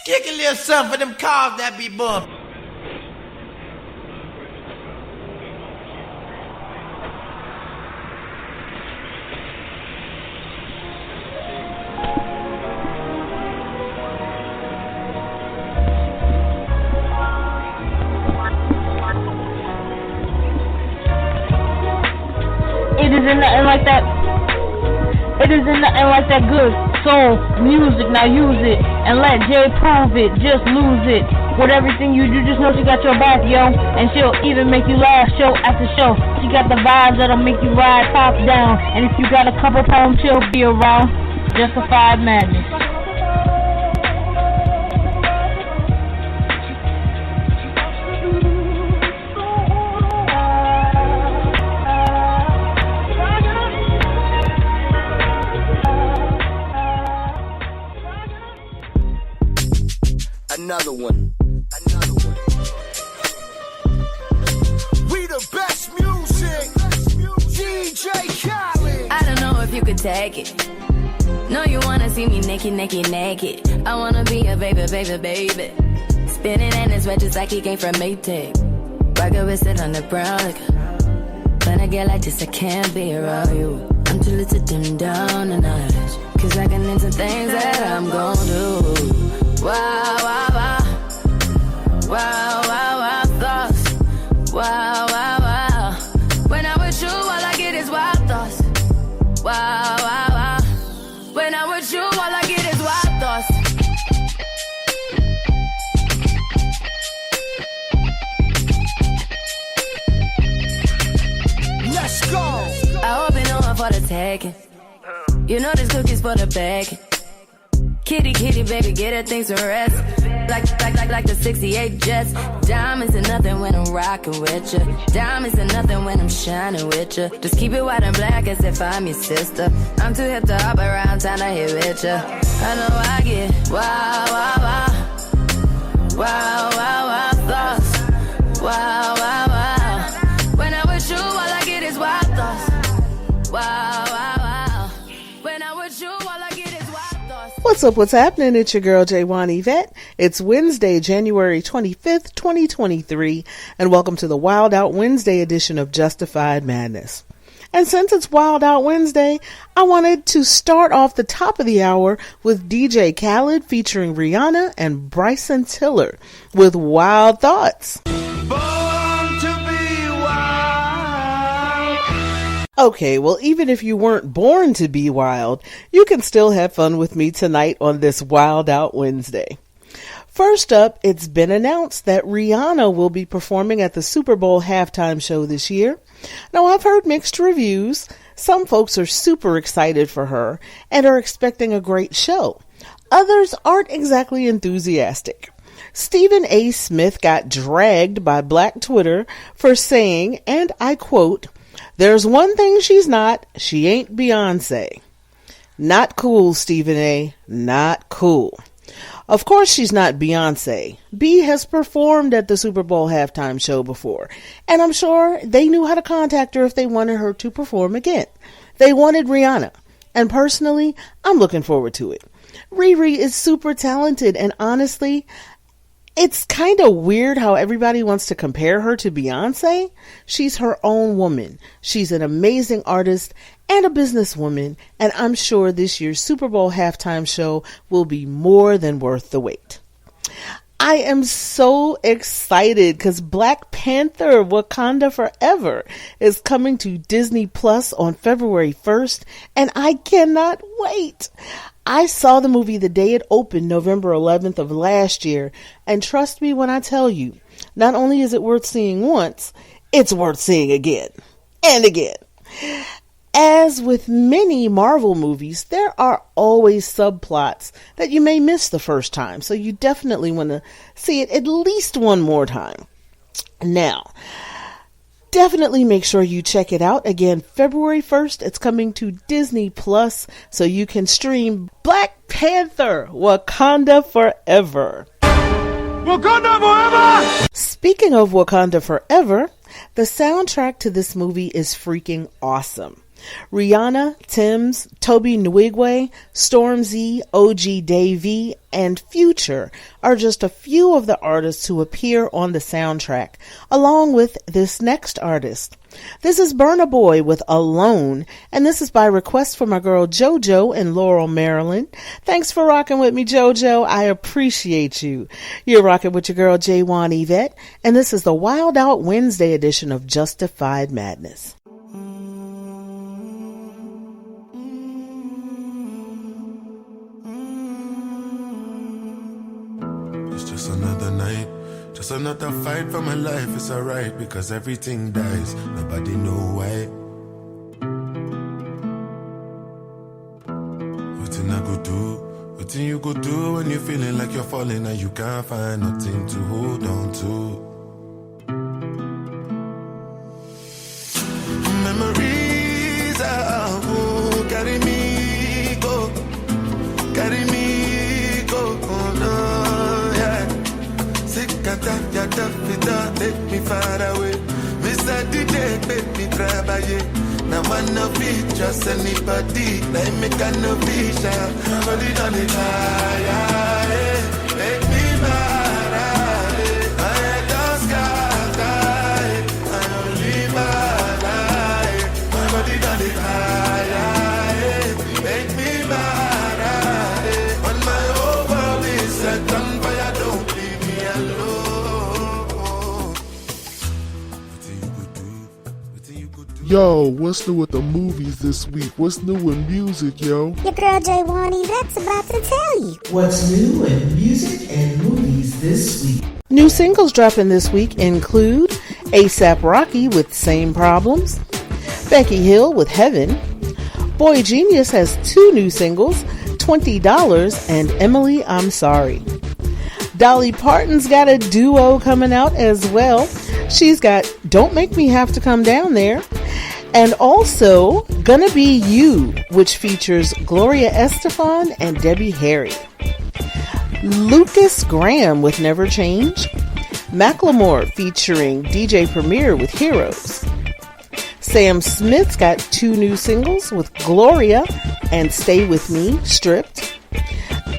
Kick a little something for them cars that be bumped. It isn't nothing like that. It isn't nothing like that good soul music. Now use it and let Jay prove it. Just lose it. With everything you do, just know she got your back, yo. And she'll even make you laugh show after show. She got the vibes that'll make you ride top down. And if you got a couple pounds, she'll be around. Justified madness. Another one. We the best music. DJ Khaled. I don't know if you could take it. No, you wanna see me naked, naked, naked. I wanna be a baby, baby, baby. Spinning in his red just like he came from Maytag. Rocket with it on the brown like. When I get like this, I can't be around you. I'm too little to dim down the night. Cause I can into things that I'm gon' do. Wow, wow, wow. Wow, wow, wow, thoughts. Wow, wow, wow. When I'm with you, all I get is wild thoughts. Wow, wow, wow. When I'm with you, all I get is wild thoughts. Let's go. I hope you know I'm for the taking. You know this cookie's for the bag. Kitty, kitty, baby, get her things to rest. Like the 68 Jets. Diamonds are nothing when I'm rocking with you. Diamonds are nothing when I'm shining with you. Just keep it white and black as if I'm your sister. I'm too hip to hop around town to hit with you. I know I get wow, wow, wow. Wow, wow, wow, thoughts. Wow, wow, wow. When I'm with you, all I get is wild thoughts. Wow, wow, wow. When I'm with you, all I get is wild thoughts. What's up, what's happening? It's your girl, Jaywan Yvette. It's Wednesday, January 25th, 2023, and welcome to the Wildout Wednesday edition of Justified Madness. And since it's Wildout Wednesday, I wanted to start off the top of the hour with DJ Khaled featuring Rihanna and Bryson Tiller with Wild Thoughts. Born to be wild. Okay, well, even if you weren't born to be wild, you can still have fun with me tonight on this Wildout Wednesday. First up, it's been announced that Rihanna will be performing at the Super Bowl halftime show this year. Now, I've heard mixed reviews. Some folks are super excited for her and are expecting a great show. Others aren't exactly enthusiastic. Stephen A. Smith got dragged by Black Twitter for saying, and I quote, "There's one thing she's not, she ain't Beyonce." Not cool, Stephen A. Not cool. Of course she's not Beyonce. B has performed at the Super Bowl halftime show before, and I'm sure they knew how to contact her if they wanted her to perform again. They wanted Rihanna, and personally, I'm looking forward to it. Riri is super talented, and honestly, it's kind of weird how everybody wants to compare her to Beyonce. She's her own woman. She's an amazing artist and a businesswoman, and I'm sure this year's Super Bowl halftime show will be more than worth the wait. I am so excited because Black Panther Wakanda Forever is coming to Disney Plus on February 1st, and I cannot wait. I saw the movie the day it opened, November 11th of last year, and trust me when I tell you, not only is it worth seeing once, it's worth seeing again and again. As with many Marvel movies, there are always subplots that you may miss the first time, so you definitely want to see it at least one more time. Now, definitely make sure you check it out. Again, February 1st, it's coming to Disney Plus, so you can stream Black Panther Wakanda Forever. Wakanda forever! Speaking of Wakanda Forever, the soundtrack to this movie is freaking awesome. Rihanna, Tim's, Toby Nwigwe, Stormzy, OG Davey, and Future are just a few of the artists who appear on the soundtrack, along with this next artist. This is Burna Boy with Alone, and this is by request from my girl JoJo in Laurel, Maryland. Thanks for rocking with me, JoJo. I appreciate you. You're rocking with your girl J1 Yvette, and this is the Wildout Wednesday edition of Justified Madness. Just another night, just another fight for my life. It's alright because everything dies. Nobody know why. Nothing I go do, nothing you go do when you're feeling like you're falling and you can't find nothing to hold on to. Memories who carry me go, carry me go. Oh no. Take me far away. Mr. DJ, make me travailler. Now man no be just anybody. Now make a no vision. Body on the fire. Make me mad. I don't scatter. I don't live my life. My body on the fire. Make me mad. When my whole world is set on fire, don't leave me alone. Yo, what's new with the movies this week? What's new in music, yo? Your girl J1 that's about to tell you. What's new in music and movies this week? New singles dropping this week include A$AP Rocky with Same Problems, Becky Hill with Heaven, Boy Genius has 2 new singles, $20 and Emily I'm Sorry. Dolly Parton's got a duo coming out as well. She's got Don't Make Me Have to Come Down There, and also Gonna Be You, which features Gloria Estefan and Debbie Harry. Lucas Graham with Never Change, Macklemore featuring DJ Premier with Heroes. Sam Smith's got 2 new singles with Gloria and Stay With Me, Stripped.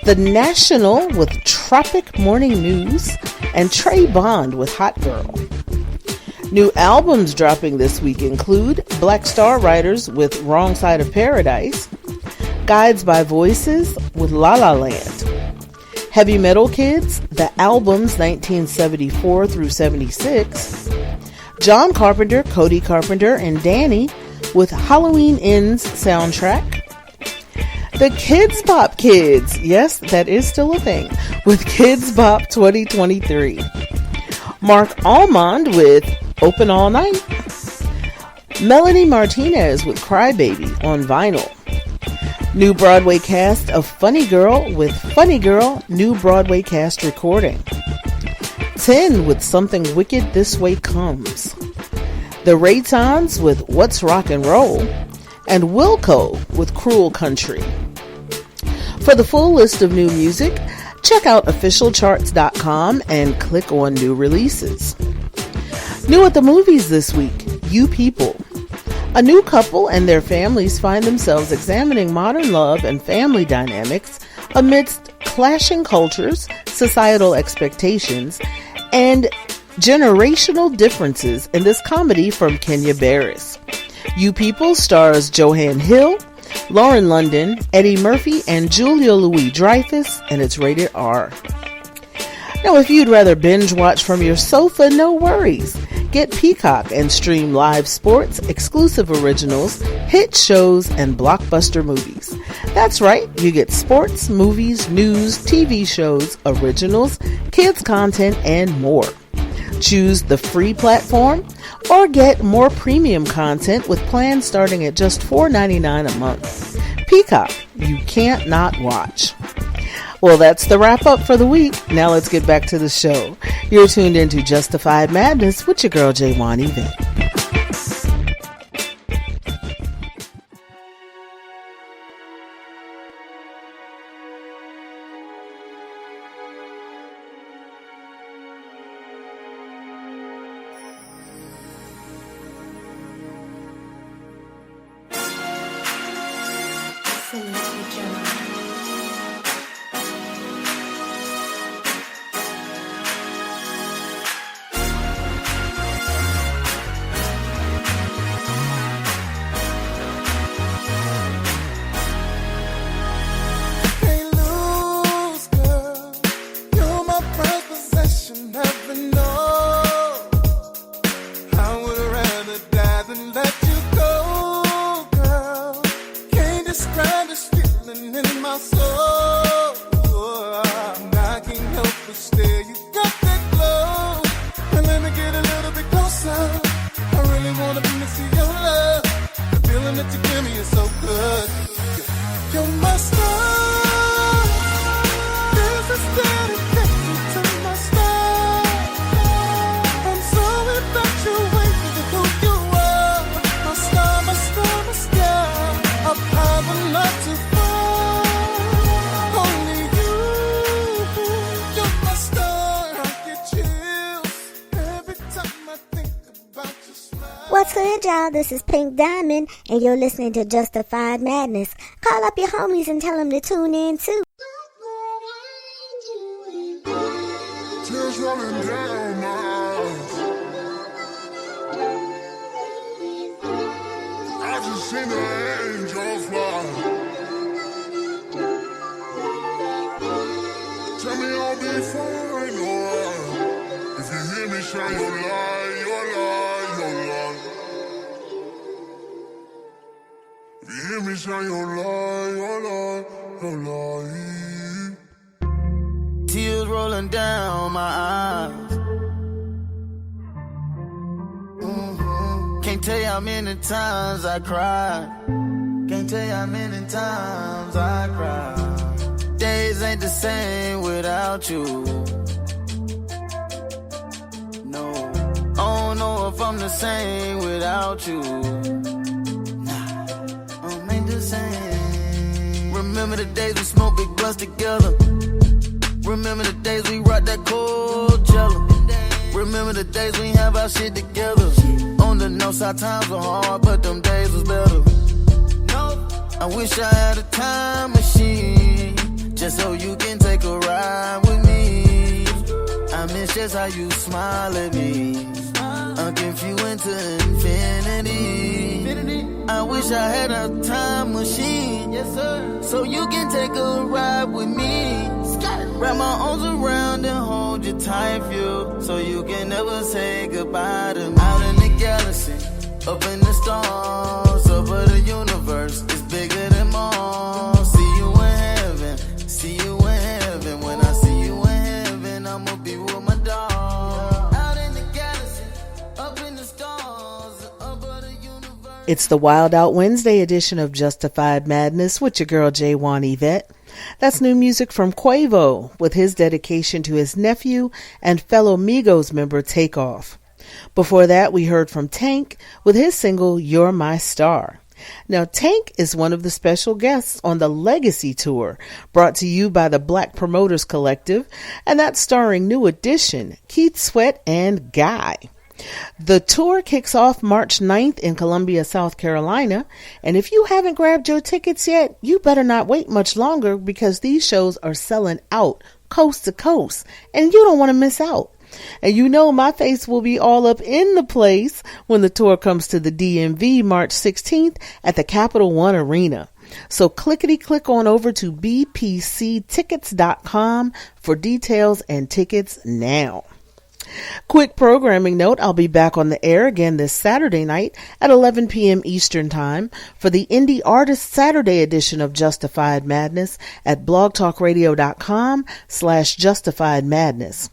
The National with Tropic Morning News, and Trey Bond with Hot Girl. New albums dropping this week include Black Star Riders with Wrong Side of Paradise, Guides by Voices with La La Land, Heavy Metal Kids, the albums 1974 through 76, John Carpenter, Cody Carpenter, and Danny with Halloween Ends soundtrack, the Kids Bop Kids, yes, that is still a thing, with Kids Bop 2023. Mark Almond with Open All Night. Melanie Martinez with Crybaby on vinyl. New Broadway cast of Funny Girl with Funny Girl, new Broadway cast recording. 10 with Something Wicked This Way Comes. The Raytons with What's Rock and Roll. And Wilco with Cruel Country. For the full list of new music, check out officialcharts.com and click on new releases. New at the movies this week, You People. A new couple and their families find themselves examining modern love and family dynamics amidst clashing cultures, societal expectations, and generational differences in this comedy from Kenya Barris. You People stars Joanne Hill, Lauren London, Eddie Murphy, and Julia Louis-Dreyfus, and it's rated R. Now, if you'd rather binge watch from your sofa, no worries. Get Peacock and stream live sports, exclusive originals, hit shows, and blockbuster movies. That's right, you get sports, movies, news, TV shows, originals, kids content, and more. Choose the free platform or get more premium content with plans starting at just $4.99 a month. Peacock, you can't not watch. Well, that's the wrap up for the week. Now let's get back to the show. You're tuned into Justified Madness with your girl J1 Yvette. but still you got that glow. And let me get a little bit closer. I really wanna be next to your love. The feeling that you give me is so good. You're my star. This is dedicated to my star. I'm so infatuated with who you are. My star, my star, my star. Up high but not too far. Only you. You're my star. I get chills every time I think about your smile. What's good, y'all? This is Pink Diamond, and you're listening to Justified Madness. Call up your homies and tell them to tune in, too. Tears rolling down my eyes. I just seen an angel fly. Tell me I'll be fine, alright. If you hear me shine your light, your light, your light. If you hear me shine your light, your light, your light. Tears rolling down my eyes. Can't tell you how many times I cried. Can't tell you how many times I cried. Days ain't the same without you. No, I don't know if I'm the same without you. Nah, ain't the same. Remember the days we smoked big blunts together. Remember the days we rocked that cold jello. Remember the days we have our shit together. On the north side times were hard, but them days was better. I wish I had a time machine, just so you can take a ride with me. I miss just how you smile at me, unconfused to infinity. I wish I had a time machine, yes sir, so you can take a ride with me. Wrap my arms around and hold you tight, feel, so you can never say goodbye to me. Out in the galaxy, up in the stars, over the universe, it's bigger than Mars. See you in heaven, see you in heaven. When I see you in heaven, I'ma be with my dog. Out in the galaxy, up in the stars, over the universe. It's the Wildout Wednesday edition of Justified Madness with your girl J1 Yvette. That's new music from Quavo with his dedication to his nephew and fellow Migos member Takeoff. Before that, we heard from Tank with his single You're My Star. Now, Tank is one of the special guests on the Legacy Tour, brought to you by the Black Promoters Collective, and that's starring New Edition, Keith Sweat, and Guy. The tour kicks off March 9th in Columbia, South Carolina, and if you haven't grabbed your tickets yet, you better not wait much longer because these shows are selling out coast to coast, and you don't want to miss out. And you know my face will be all up in the place when the tour comes to the DMV March 16th at the Capital One Arena. So click on over to bpctickets.com for details and tickets now. Quick programming note, I'll be back on the air again this Saturday night at 11 p.m. Eastern Time for the Indie Artist Saturday edition of Justified Madness at blogtalkradio.com/Justified Madness.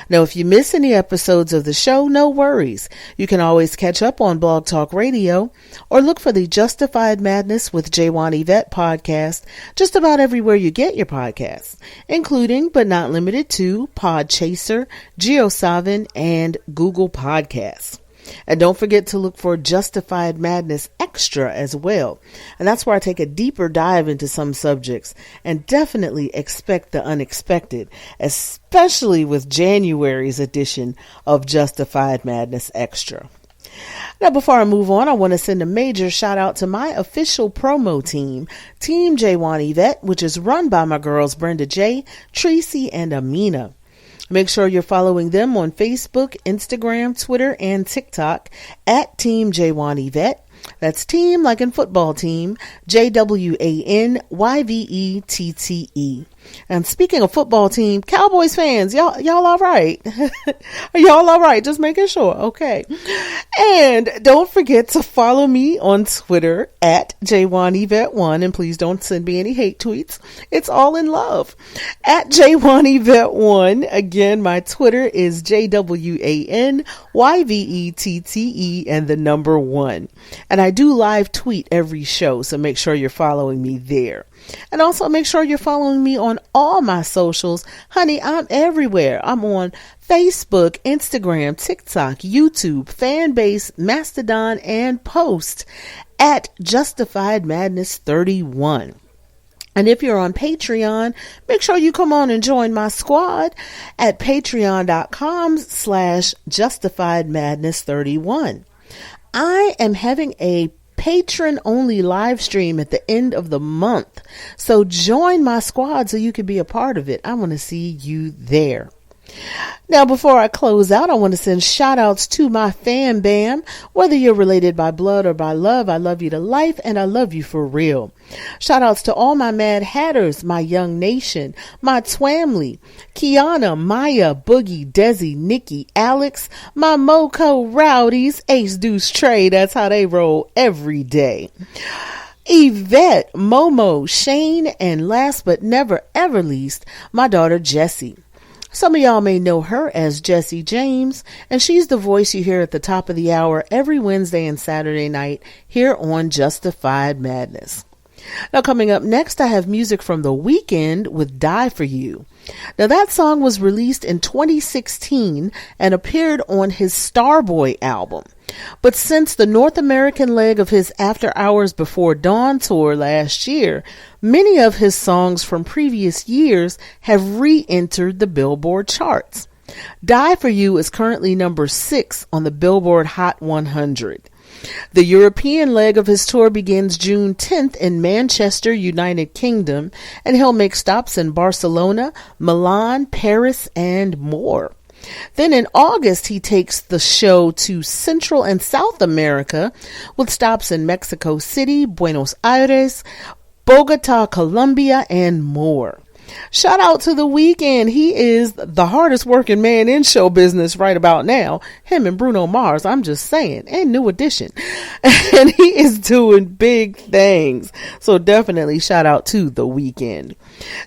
Now, if you miss any episodes of the show, no worries. You can always catch up on Blog Talk Radio or look for the Justified Madness with J1 Yvette podcast just about everywhere you get your podcasts, including but not limited to Podchaser, GeoSavin, and Google Podcasts. And don't forget to look for Justified Madness Extra as well. And that's where I take a deeper dive into some subjects and definitely expect the unexpected, especially with January's edition of Justified Madness Extra. Now, before I move on, I want to send a major shout out to my official promo team, Team J1 Yvette, which is run by my girls Brenda J, Tracy, and Amina. Make sure you're following them on Facebook, Instagram, Twitter, and TikTok at Team J1 Yvette. That's team like in football team, JWANYVETTE. And speaking of football team, Cowboys fans, y'all all right? Are y'all all right? Just making sure. Okay. And don't forget to follow me on Twitter at J1Yvette1. And please don't send me any hate tweets. It's all in love. At J1Yvette1. Again, my Twitter is JWANYVETTE and the number 1. And I do live tweet every show, so make sure you're following me there. And also make sure you're following me on all my socials. Honey, I'm everywhere. I'm on Facebook, Instagram, TikTok, YouTube, Fanbase, Mastodon, and Post at Justified Madness 31. And if you're on Patreon, make sure you come on and join my squad at patreon.com/justifiedmadness31. I am having a patron only live stream at the end of the month. So join my squad so you can be a part of it. I want to see you there. Now, before I close out, I want to send shout outs to my fam bam. Whether you're related by blood or by love, I love you to life and I love you for real. Shout outs to all my Mad Hatters, my Young Nation, my Twamley, Kiana, Maya, Boogie, Desi, Nikki, Alex, my Moco Rowdies, Ace Deuce Trey. That's how they roll every day. Yvette, Momo, Shane, and last but never ever least, my daughter Jessie. Some of y'all may know her as Jessie James, and she's the voice you hear at the top of the hour every Wednesday and Saturday night here on Justified Madness. Now, coming up next, I have music from The Weeknd with Die For You. Now, that song was released in 2016 and appeared on his Starboy album. But since the North American leg of his After Hours Before Dawn tour last year, many of his songs from previous years have re-entered the Billboard charts. Die For You is currently number 6 on the Billboard Hot 100. The European leg of his tour begins June 10th in Manchester, United Kingdom, and he'll make stops in Barcelona, Milan, Paris, and more. Then in August, he takes the show to Central and South America with stops in Mexico City, Buenos Aires, Bogota, Colombia, and more. Shout out to The Weeknd. He is the hardest working man in show business right about now. Him and Bruno Mars, I'm just saying, and New Edition. And he is doing big things. So definitely shout out to The Weeknd.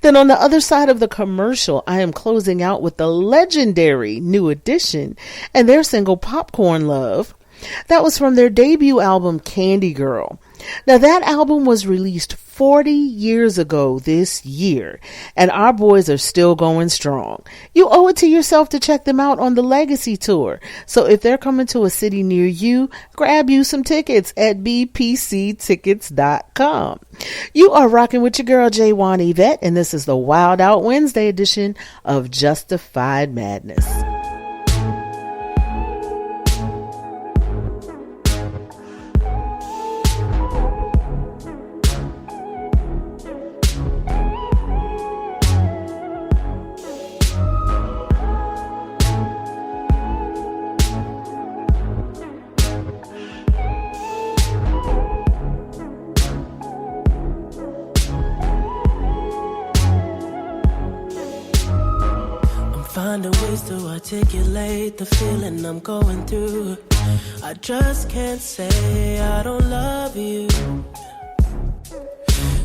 Then on the other side of the commercial, I am closing out with the legendary New Edition and their single Popcorn Love. That was from their debut album, Candy Girl. Now, that album was released 40 years ago this year, and our boys are still going strong. You owe it to yourself to check them out on the Legacy Tour. So if they're coming to a city near you, grab you some tickets at bpctickets.com. You are rocking with your girl, J1 Yvette, and this is the Wildout Wednesday edition of Justified Madness. Finding ways to articulate the feeling I'm going through. I just can't say I don't love you,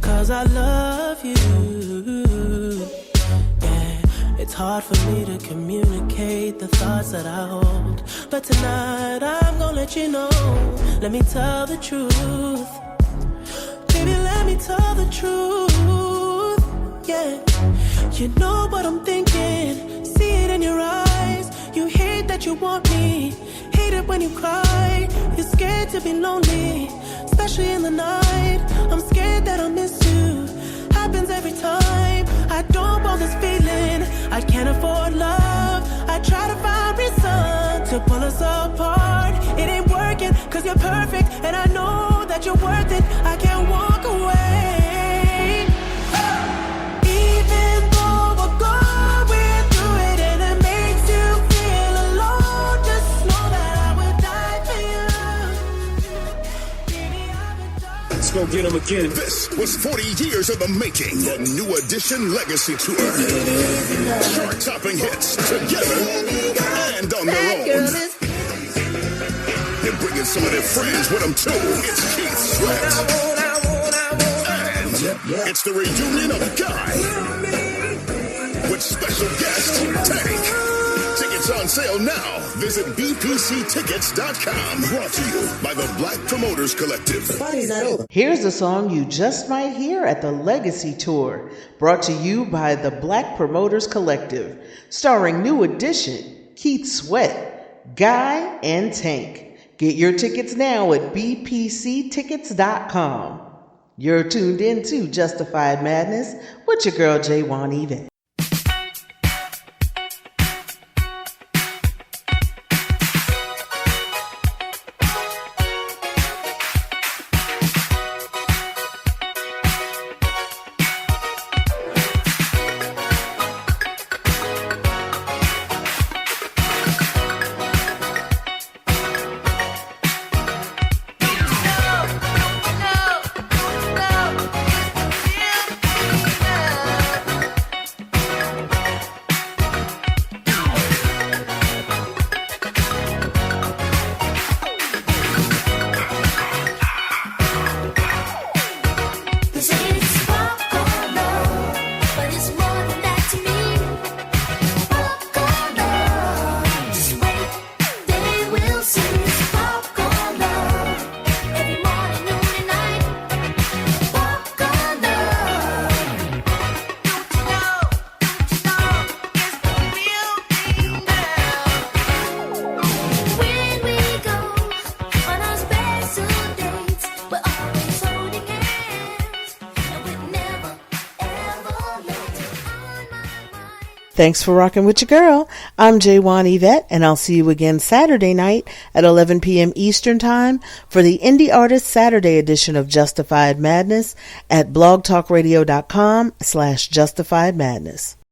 'cause I love you. Yeah, it's hard for me to communicate the thoughts that I hold, but tonight I'm gonna let you know. Let me tell the truth. Baby, let me tell the truth. Yeah, you know what I'm thinking. See it in your eyes. You hate that you want me. Hate it when you cry. You're scared to be lonely, especially in the night. I'm scared that I'll miss you. Happens every time. I don't want this feeling. I can't afford love. I try to find reason to pull us apart. It ain't working 'cause you're perfect, and I know that you're worth it. I can't walk away. Even though we're going through it and it makes you feel alone, just know that I would die for you. Baby, I would die. Let's go get them again. This was 40 years of the making. The New Edition Legacy Tour. Chart-topping hits together and on their own. They're bringing some of their friends with them too. It's Keith Sweat. And it's the reunion of Guy with special guest Tank. Tickets on sale now. Visit bpctickets.com. Brought to you by the Black Promoters Collective. Here's a song you just might hear at the Legacy Tour. Brought to you by the Black Promoters Collective. Starring New Edition, Keith Sweat, Guy, and Tank. Get your tickets now at bpctickets.com. You're tuned in to Justified Madness with your girl J1 Even. Thanks for rocking with your girl. I'm J1 Yvette, and I'll see you again Saturday night at 11 p.m. Eastern Time for the Indie Artist Saturday edition of Justified Madness at blogtalkradio.com/justifiedmadness.